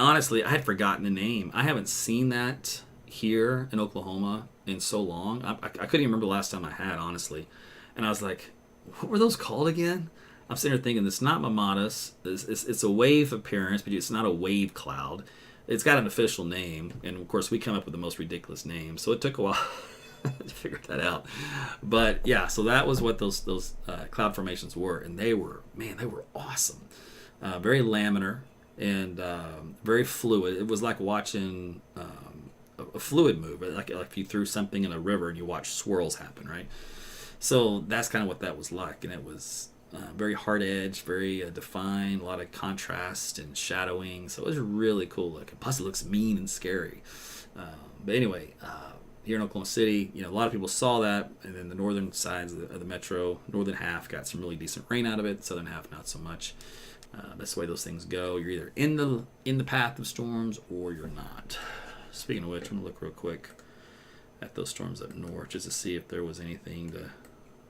Speaker 2: had forgotten the name. I haven't seen that here in Oklahoma in so long. I couldn't even remember the last time I had, honestly. And I was like, what were those called again? I'm sitting there thinking, it's not mammatus. It's a wave appearance, but it's not a wave cloud. It's got an official name, and of course we come up with the most ridiculous names, so it took a while to figure that out. But yeah, so that was what those cloud formations were, and they were awesome. Very laminar and very fluid. It was like watching a fluid move, like if you threw something in a river and you watch swirls happen, right? So that's kind of what that was like, and it was very hard edge, very defined, a lot of contrast and shadowing. So it was really cool looking. Plus, it looks mean and scary. But anyway, here in Oklahoma City, a lot of people saw that, and then the northern sides of the metro, northern half, got some really decent rain out of it. Southern half, not so much. That's the way those things go. You're either in the path of storms or you're not. Speaking of which, I'm gonna look real quick at those storms up north just to see if there was anything to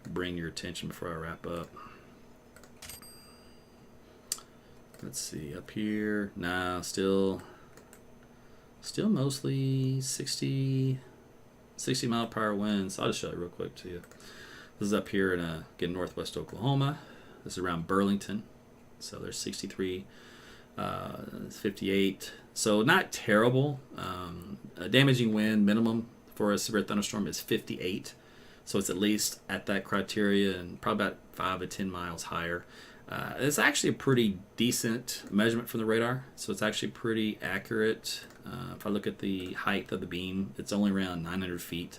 Speaker 2: bring your attention before I wrap up. Let's see, up here, nah, still mostly 60 mile per hour winds. I'll just show it real quick to you. This is up here in again, northwest Oklahoma. This is around Burlington. So there's 63, 58. So not terrible. A damaging wind minimum for a severe thunderstorm is 58. So it's at least at that criteria and probably about 5 to 10 miles higher. It's actually a pretty decent measurement from the radar. So it's actually pretty accurate. If I look at the height of the beam, it's only around 900 feet.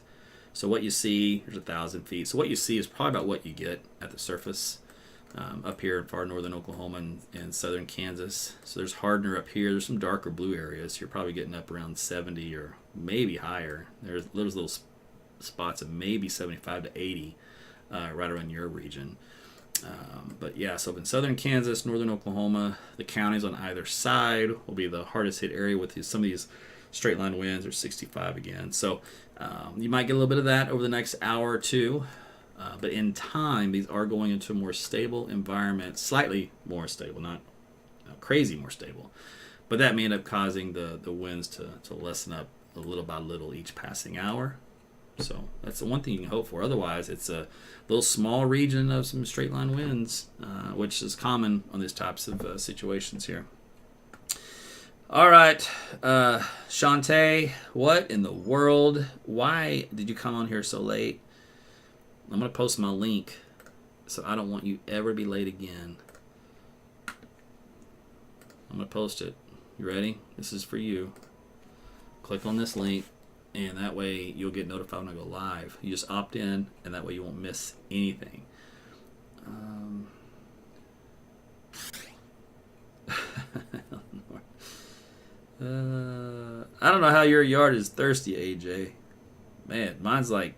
Speaker 2: So what you see, there's 1,000 feet. So what you see is probably about what you get at the surface. Up here in far northern Oklahoma and southern Kansas. So there's hardener up here. There's some darker blue areas. You're probably getting up around 70 or maybe higher. There's little spots of maybe 75 to 80 right around your region. But yeah, so up in southern Kansas, northern Oklahoma, the counties on either side will be the hardest hit area with some of these straight line winds are 65 again. So you might get a little bit of that over the next hour or two. But in time, these are going into a more stable environment, slightly more stable, not crazy more stable. But that may end up causing the winds to lessen up a little by little each passing hour. So that's the one thing you can hope for. Otherwise, it's a little small region of some straight line winds, which is common on these types of situations here. All right, Shantae, what in the world? Why did you come on here so late? I'm going to post my link, so I don't want you ever to be late again. I'm going to post it. You ready? This is for you. Click on this link, and that way you'll get notified when I go live. You just opt in, and that way you won't miss anything. I don't know how your yard is thirsty, AJ. Man, mine's like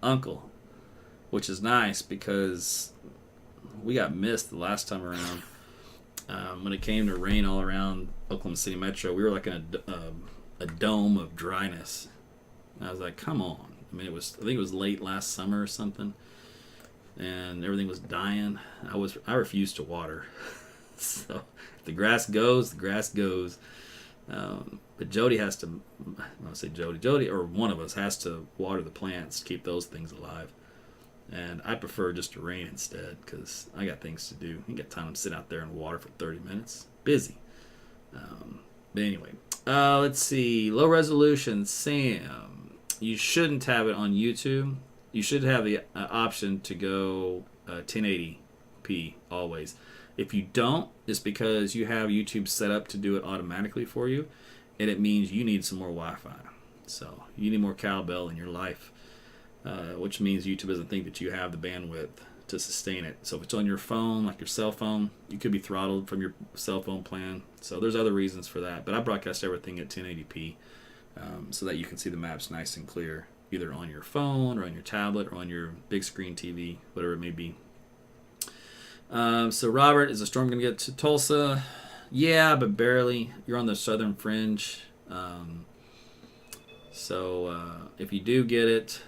Speaker 2: uncle. Which is nice because we got missed the last time around. When it came to rain all around Oklahoma City Metro, we were like in a dome of dryness. And I was like, come on. I mean, I think it was late last summer or something, and everything was dying. I refused to water. So if the grass goes, the grass goes. But Jody has to, I'll say Jody, or one of us has to water the plants to keep those things alive. And I prefer just to rain instead because I got things to do. You got time to sit out there and water for 30 minutes. Busy. But anyway, let's see. Low resolution, Sam. You shouldn't have it on YouTube. You should have the option to go 1080p always. If you don't, it's because you have YouTube set up to do it automatically for you, and it means you need some more Wi-Fi. So you need more cowbell in your life. Which means YouTube doesn't think that you have the bandwidth to sustain it. So if it's on your phone, like your cell phone, you could be throttled from your cell phone plan. So there's other reasons for that. But I broadcast everything at 1080p so that you can see the maps nice and clear, either on your phone or on your tablet or on your big screen TV, whatever it may be. So Robert, is the storm going to get to Tulsa? Yeah, but barely. You're on the southern fringe. So if you do get it,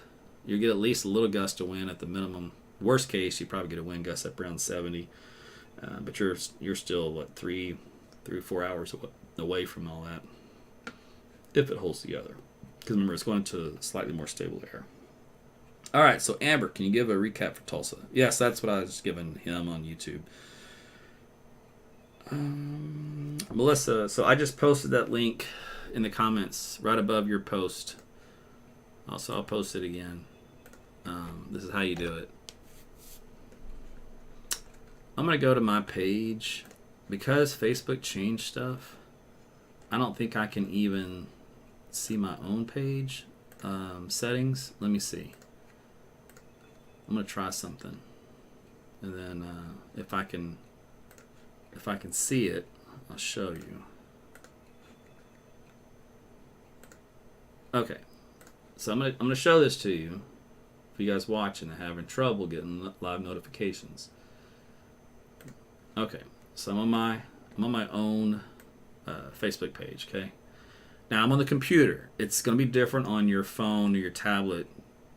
Speaker 2: you get at least a little gust of wind at the minimum. Worst case, you probably get a wind gust up around 70. But you're still, what, 3 or 4 hours away from all that, if it holds together. Because remember, it's going to slightly more stable air. All right, so Amber, can you give a recap for Tulsa? Yes, that's what I was giving him on YouTube. Melissa, so I just posted that link in the comments right above your post. Also, I'll post it again. This is how you do it. I'm going to go to my page. Because Facebook changed stuff, I don't think I can even see my own page settings. Let me see. I'm going to try something. And then if I can see it, I'll show you. Okay. So I'm gonna show this to you for you guys watching and having trouble getting live notifications. Okay, so I'm on my own Facebook page. Okay, now I'm on the computer. It's gonna be different on your phone or your tablet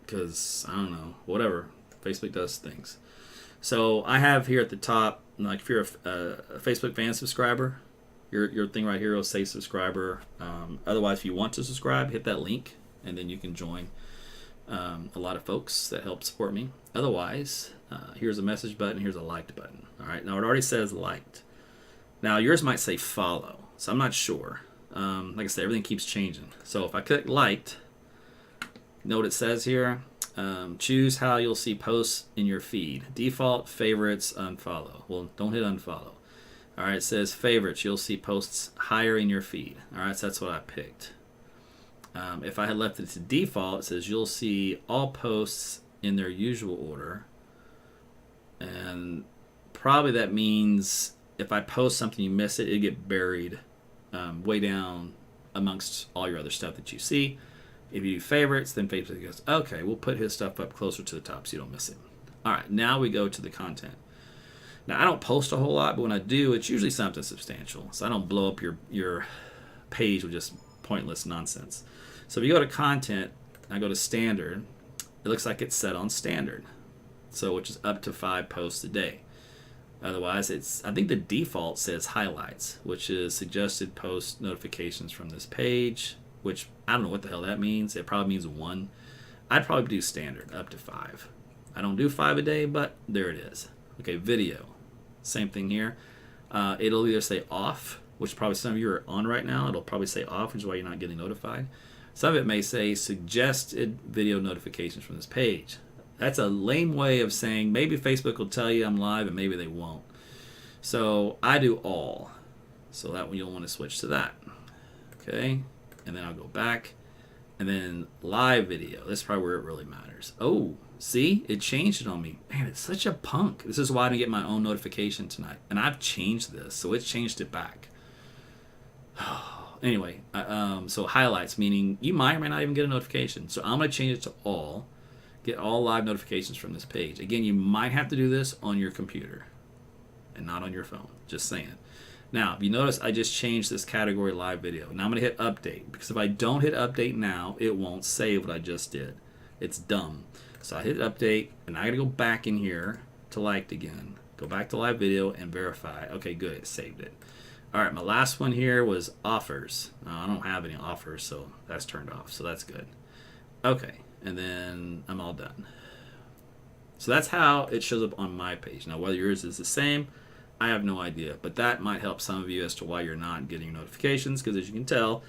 Speaker 2: because I don't know, whatever. Facebook does things. So I have here at the top, like if you're a Facebook fan subscriber, your thing right here will say subscriber. Otherwise, if you want to subscribe, hit that link, and then you can join a lot of folks that help support me. Otherwise, here's a message button, here's a liked button. All right, now it already says liked. Now yours might say follow, so I'm not sure. Like I said, everything keeps changing. So if I click liked, you know what it says here? Choose how you'll see posts in your feed. Default, favorites, unfollow. Well, don't hit unfollow. All right, it says favorites. You'll see posts higher in your feed. All right, so that's what I picked. If I had left it to default, it says you'll see all posts in their usual order. And probably that means if I post something, you miss it, it'll get buried way down amongst all your other stuff that you see. If you do favorites, then Facebook goes, okay, we'll put his stuff up closer to the top so you don't miss it. All right, now we go to the content. Now, I don't post a whole lot, but when I do, it's usually something substantial. So I don't blow up your page with just pointless nonsense. So if you go to content, I go to standard, it looks like it's set on standard. So which is up to 5 posts a day. Otherwise, I think the default says highlights, which is suggested post notifications from this page, which I don't know what the hell that means. It probably means 1. I'd probably do standard, up to 5. I don't do 5 a day, but there it is. Okay, video. Same thing here. It'll either say off, which probably some of you are on right now. It'll probably say off, which is why you're not getting notified. Some of it may say suggested video notifications from this page. That's a lame way of saying maybe Facebook will tell you I'm live and maybe they won't. So I do all. So that one you'll want to switch to that. Okay, and then I'll go back. And then live video. This is probably where it really matters. Oh, see? It changed it on me. Man, it's such a punk. This is why I didn't get my own notification tonight. And I've changed this, so it's changed it back. Anyway, so highlights, meaning you might or may not even get a notification. So I'm going to change it to all. Get all live notifications from this page. Again, you might have to do this on your computer and not on your phone. Just saying. Now, if you notice, I just changed this category live video. Now I'm going to hit update, because if I don't hit update now, it won't save what I just did. It's dumb. So I hit update, and I got to go back in here to liked again. Go back to live video and verify. Okay, good. It saved it. All right, my last one here was offers. I don't have any offers, so that's turned off. So that's good. Okay, and then I'm all done. So that's how it shows up on my page. Now, whether yours is the same, I have no idea, but that might help some of you as to why you're not getting notifications, because as you can tell,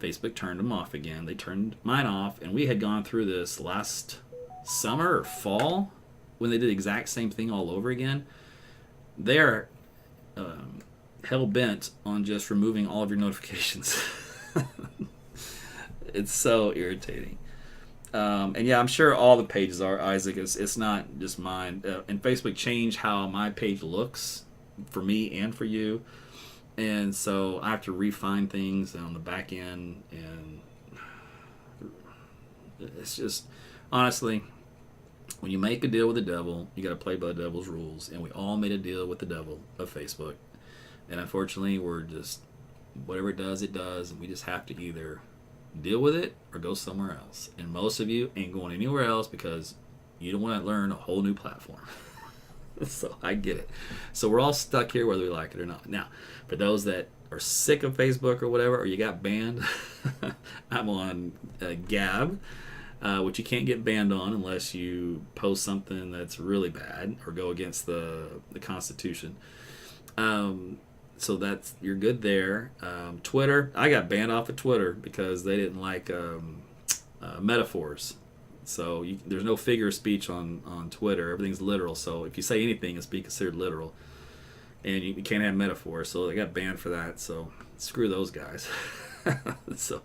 Speaker 2: Facebook turned them off again. They turned mine off, and we had gone through this last summer or fall when they did the exact same thing all over again. They're hell-bent on just removing all of your notifications. It's so irritating. And yeah, I'm sure all the pages are, Isaac. It's not just mine. And Facebook changed how my page looks for me and for you, and so I have to refine things on the back end, and it's just, honestly, when you make a deal with the devil, you got to play by the devil's rules, and we all made a deal with the devil of Facebook, and unfortunately we're just, whatever it does, and we just have to either deal with it or go somewhere else. And most of you ain't going anywhere else because you don't want to learn a whole new platform. So I get it. So we're all stuck here whether we like it or not. Now, for those that are sick of Facebook or whatever, or you got banned, I'm on Gab, which you can't get banned on unless you post something that's really bad or go against the Constitution. So that's, you're good there. Twitter, I got banned off of Twitter because they didn't like metaphors. So there's no figure of speech on Twitter. Everything's literal. So if you say anything, it's be considered literal. And you can't have metaphors. So they got banned for that. So screw those guys. So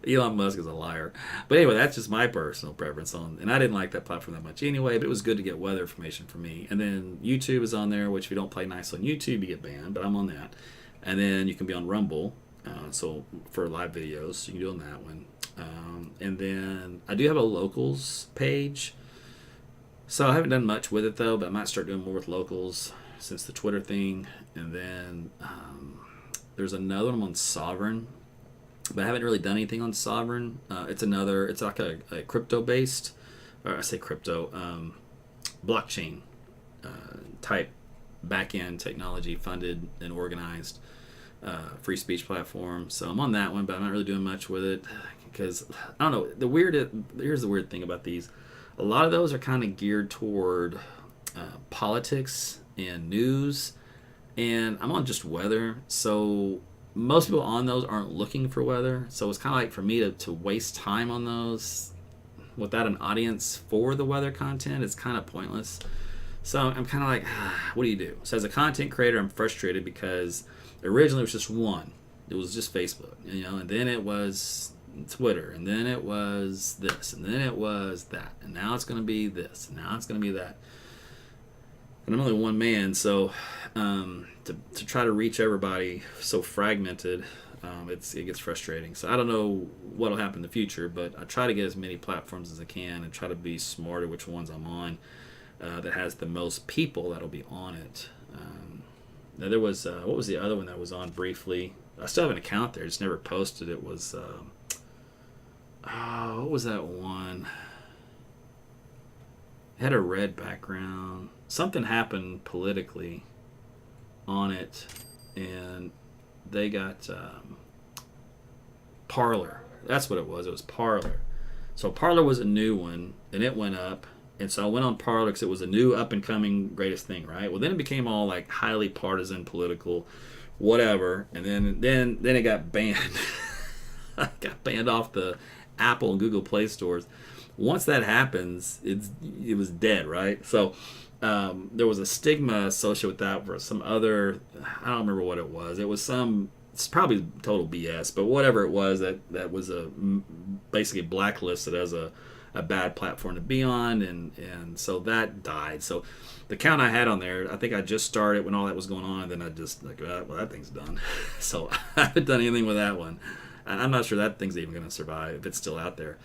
Speaker 2: Elon Musk is a liar. But anyway, that's just my personal preference on. And I didn't like that platform that much anyway. But it was good to get weather information for me. And then YouTube is on there, which if you don't play nice on YouTube, you get banned. But I'm on that. And then you can be on Rumble. So for live videos, you can do on that one. And then I do have a locals page. So I haven't done much with it though, but I might start doing more with locals since the Twitter thing. And then there's another one on Sovereign, but I haven't really done anything on Sovereign. It's like a crypto based, or I say crypto, blockchain type back-end technology funded and organized free speech platform. So I'm on that one, but I'm not really doing much with it because I don't know. Here's the weird thing about these. A lot of those are kind of geared toward politics and news, and I'm on just weather. So most people on those aren't looking for weather. So it's kind of like for me to waste time on those without an audience for the weather content, it's kind of pointless. So I'm kind of like, what do you do? So as a content creator, I'm frustrated because originally it was just one. It was just Facebook, and then it was Twitter, and then it was this, and then it was that, and now it's going to be this, and now it's going to be that. And I'm only one man, so to try to reach everybody so fragmented, it gets frustrating. So I don't know what'll happen in the future, but I try to get as many platforms as I can and try to be smarter which ones I'm on that has the most people that'll be on it. Now there was what was the other one that was on briefly? I still have an account there, just never posted. It was what was that one? It had a red background. Something happened politically on it, and they got Parler. That's what it was. It was Parler. So Parler was a new one, and it went up. And so I went on Parler because it was a new up-and-coming greatest thing, right? Well, then it became all like highly partisan, political, whatever. And then it got banned. Got banned off the Apple and Google Play stores. Once that happens, it was dead, right? So there was a stigma associated with that for some other, I don't remember what it was. It's probably total BS, but whatever it was, that was basically blacklisted as a bad platform to be on, and so that died. So the account I had on there, I think I just started when all that was going on, and then I just like, well, that thing's done. So I haven't done anything with that one. I'm not sure that thing's even going to survive if it's still out there.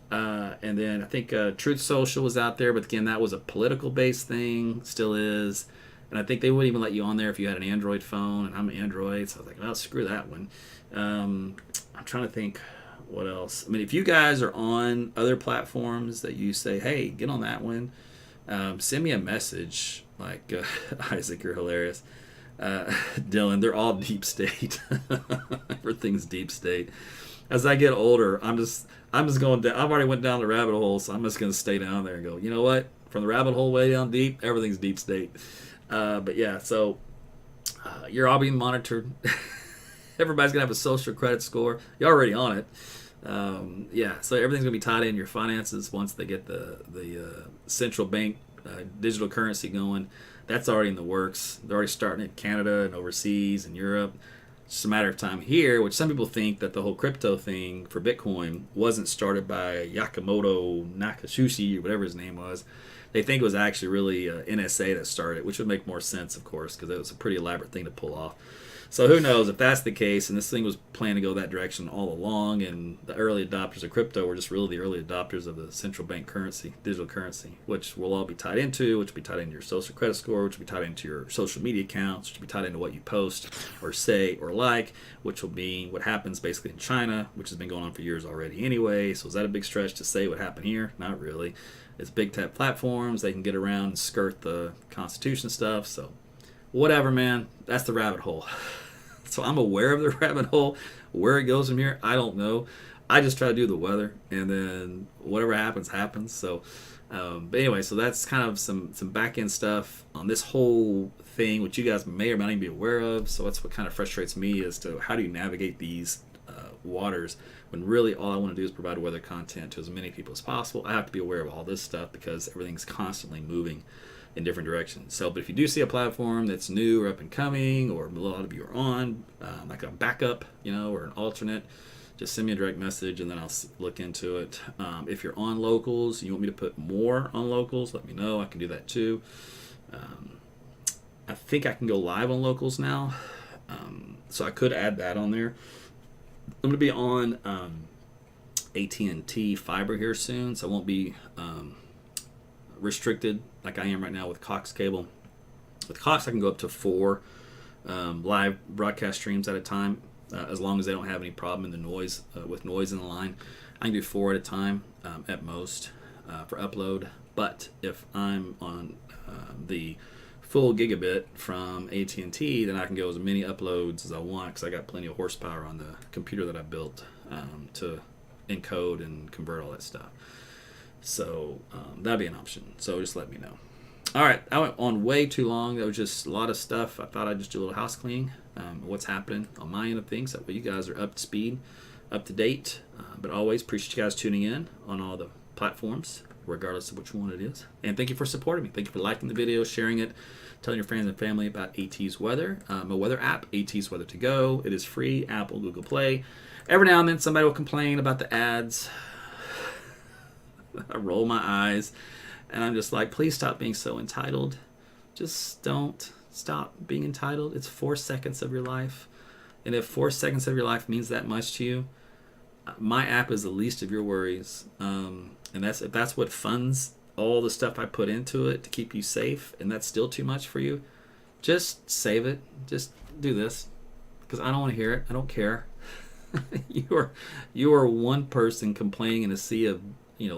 Speaker 2: And then I think Truth Social was out there, but again, that was a political-based thing, still is. And I think they wouldn't even let you on there if you had an Android phone, and I'm Android, so I was like, well, screw that one. I'm trying to think what else. I mean, if you guys are on other platforms that you say, hey, get on that one, send me a message. Like, Isaac, you're hilarious. Dylan, they're all deep state. Everything's deep state. As I get older, I'm just going down. I've already went down the rabbit hole, so I'm just going to stay down there and go, you know what? From the rabbit hole way down deep, everything's deep state. But yeah, so you're all being monitored. Everybody's going to have a social credit score. You're already on it. Yeah, so everything's going to be tied in your finances once they get the central bank digital currency going. That's already in the works. They're already starting in Canada and overseas and Europe. It's just a matter of time here, which some people think that the whole crypto thing for Bitcoin wasn't started by Yakamoto Nakashushi, or whatever his name was. They think it was actually really NSA that started it, which would make more sense, of course, because it was a pretty elaborate thing to pull off. So who knows if that's the case, and this thing was planned to go that direction all along, and the early adopters of crypto were just really the early adopters of the central bank currency, digital currency, which will all be tied into, which will be tied into your social credit score, which will be tied into your social media accounts, which will be tied into what you post or say or like, which will be what happens basically in China, which has been going on for years already anyway. So is that a big stretch to say what happened here? Not really. It's big tech platforms. They can get around and skirt the Constitution stuff. So whatever, man. That's the rabbit hole. So I'm aware of the rabbit hole. Where it goes from here, I don't know. I just try to do the weather, and then whatever happens, happens. So, but anyway, so that's kind of some back-end stuff on this whole thing, which you guys may or may not even be aware of. So that's what kind of frustrates me as to how do you navigate these waters when really all I want to do is provide weather content to as many people as possible. I have to be aware of all this stuff because everything's constantly moving in different directions. So, but if you do see a platform that's new or up and coming, or a lot of you are on, like a backup, or an alternate, just send me a direct message and then I'll look into it. If you're on locals, you want me to put more on locals, let me know. I can do that too. I think I can go live on locals now. So I could add that on there. I'm going to be on AT&T fiber here soon, so I won't be restricted like I am right now with Cox cable. With Cox, I can go up to 4 live broadcast streams at a time, as long as they don't have any problem in the noise with noise in the line. I can do 4 at a time at most for upload. But if I'm on the full gigabit from AT&T, then I can go as many uploads as I want because I got plenty of horsepower on the computer that I built to encode and convert all that stuff. So that'd be an option. So just let me know. All right, I went on way too long. That was just a lot of stuff. I thought I'd just do a little house cleaning. What's happening on my end of things. That way you guys are up to speed, up to date. But always appreciate you guys tuning in on all the platforms, regardless of which one it is. And thank you for supporting me. Thank you for liking the video, sharing it, telling your friends and family about AT's Weather. My weather app, AT's Weather to Go. It is free, Apple, Google Play. Every now and then somebody will complain about the ads. I roll my eyes. And I'm just like, please stop being so entitled. Just don't stop being entitled. It's 4 seconds of your life. And if 4 seconds of your life means that much to you, my app is the least of your worries. And if that's what funds all the stuff I put into it to keep you safe, and that's still too much for you, just save it. Just do this. Because I don't want to hear it. I don't care. You are one person complaining in a sea of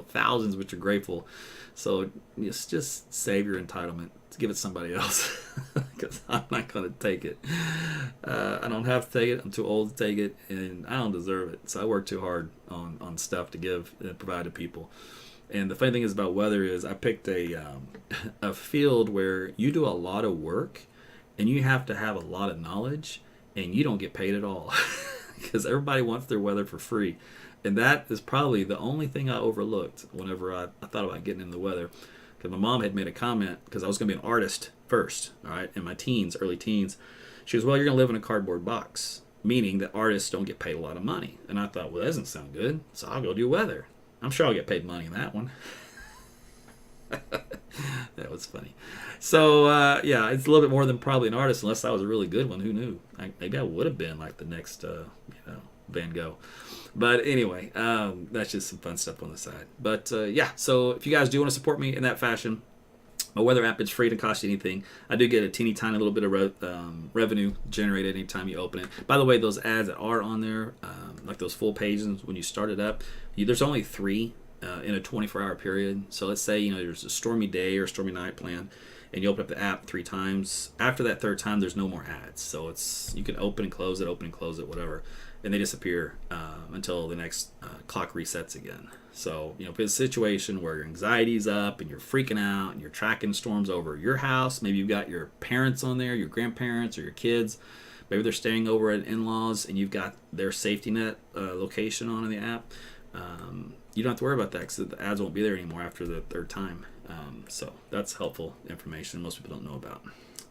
Speaker 2: thousands which are grateful. So just save your entitlement. Give it to somebody else because I'm not going to take it. I don't have to take it. I'm too old to take it, and I don't deserve it. So I work too hard on stuff to give and provide to people. And the funny thing is about weather is I picked a field where you do a lot of work, and you have to have a lot of knowledge, and you don't get paid at all because everybody wants their weather for free. And that is probably the only thing I overlooked whenever I thought about getting in the weather. Because my mom had made a comment, because I was going to be an artist first, all right, in my teens, early teens. She goes, well, you're going to live in a cardboard box, meaning that artists don't get paid a lot of money. And I thought, well, that doesn't sound good, so I'll go do weather. I'm sure I'll get paid money in that one. That was funny. So, yeah, it's a little bit more than probably an artist, unless I was a really good one. Who knew? Maybe I would have been like the next, Van Gogh. But anyway, that's just some fun stuff on the side. But yeah, so if you guys do want to support me in that fashion, my weather app is free, to cost you anything. I do get a teeny tiny little bit of revenue generated anytime you open it. By the way, those ads that are on there, like those full pages when you start it up, there's only 3 in a 24-hour period. So let's say there's a stormy day or stormy night planned, and you open up the app 3 times. After that 3rd time, there's no more ads. So you can open and close it, whatever. And they disappear until the next clock resets again. So, if it's a situation where your anxiety's up and you're freaking out and you're tracking storms over your house, maybe you've got your parents on there, your grandparents or your kids, maybe they're staying over at in-laws and you've got their safety net location on in the app, you don't have to worry about that because the ads won't be there anymore after the 3rd time. So that's helpful information most people don't know about.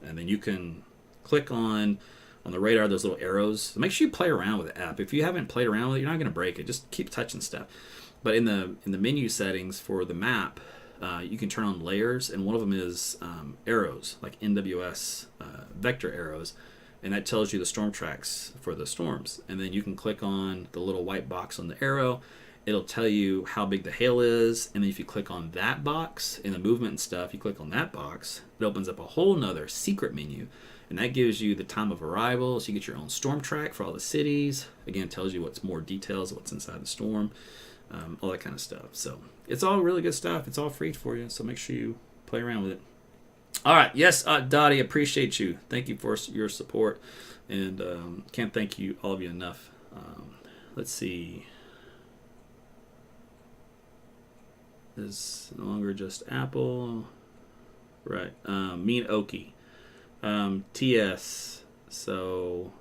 Speaker 2: And then you can click on the radar, those little arrows. So make sure you play around with the app. If you haven't played around with it, you're not going to break it. Just keep touching stuff. But in the menu settings for the map, you can turn on layers, and one of them is arrows, like NWS vector arrows, and that tells you the storm tracks for the storms. And then you can click on the little white box on the arrow. It'll tell you how big the hail is, and then if you click on that box in the movement and stuff, you click on that box, it opens up a whole nother secret menu. And that gives you the time of arrival, so you get your own storm track for all the cities. Again, it tells you what's more details of what's inside the storm, all that kind of stuff. So it's all really good stuff. It's all free for you, so make sure you play around with it. All right, yes, Dottie, appreciate you. Thank you for your support, and can't thank you, all of you, enough. Let's see. Is no longer just Apple, right? Mean Okie. TS, so,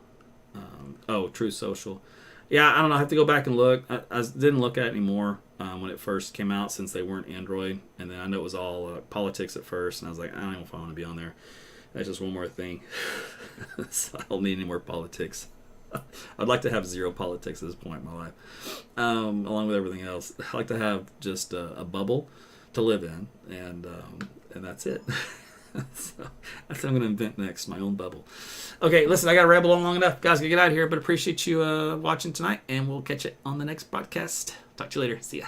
Speaker 2: True Social. Yeah, I don't know. I have to go back and look. I didn't look at it anymore when it first came out, since they weren't Android. And then I know it was all politics at first, and I was like, I don't know if I want to be on there. That's just one more thing. So I don't need any more politics. I'd like to have 0 politics at this point in my life, along with everything else. I'd like to have just a bubble to live in, and that's it. So that's what I'm going to invent next, my own bubble. Okay, listen, I got to ramble on long enough. Guys, got to get out of here, but appreciate you watching tonight, and we'll catch you on the next podcast. Talk to you later. See ya.